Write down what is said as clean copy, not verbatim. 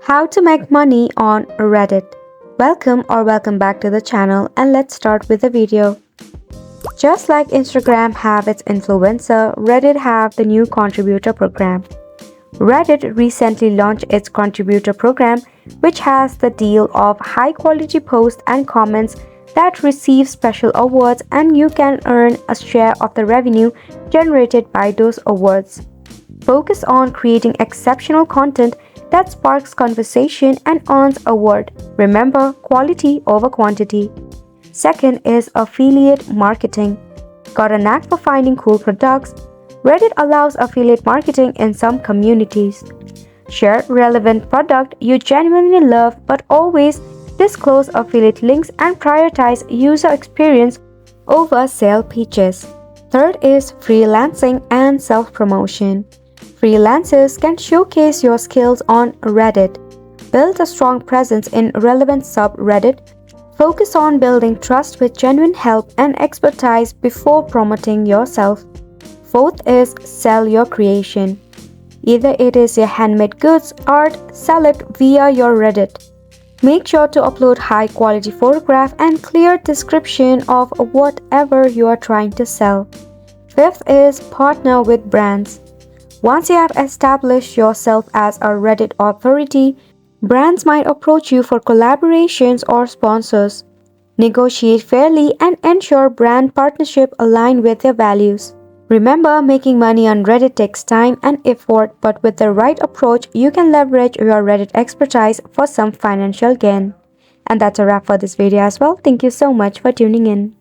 How to make money on Reddit. Welcome back to the channel, and let's start with the video. Just like Instagram have its influencer, Reddit have the new contributor program. Reddit recently launched its contributor program, which has the deal of high quality posts and comments that receive special awards, and you can earn a share of the revenue generated by those awards. Focus on creating exceptional content that sparks conversation and earns award. Remember, quality over quantity. Second is affiliate marketing. Got a knack for finding cool products? Reddit allows affiliate marketing in some communities. Share relevant product you genuinely love, but always disclose affiliate links and prioritize user experience over sale pitches. Third is freelancing and self-promotion. Freelancers can showcase your skills on Reddit. Build a strong presence in relevant subreddit. Focus on building trust with genuine help and expertise before promoting yourself. Fourth is sell your creation. Either it is your handmade goods, art, sell it via your Reddit. Make sure to upload high quality photograph and clear description of whatever you are trying to sell. Fifth is partner with brands. Once you have established yourself as a Reddit authority, brands might approach you for collaborations or sponsors. Negotiate fairly and ensure brand partnership align with your values. Remember, making money on Reddit takes time and effort, but with the right approach, you can leverage your Reddit expertise for some financial gain. And that's a wrap for this video as well. Thank you so much for tuning in.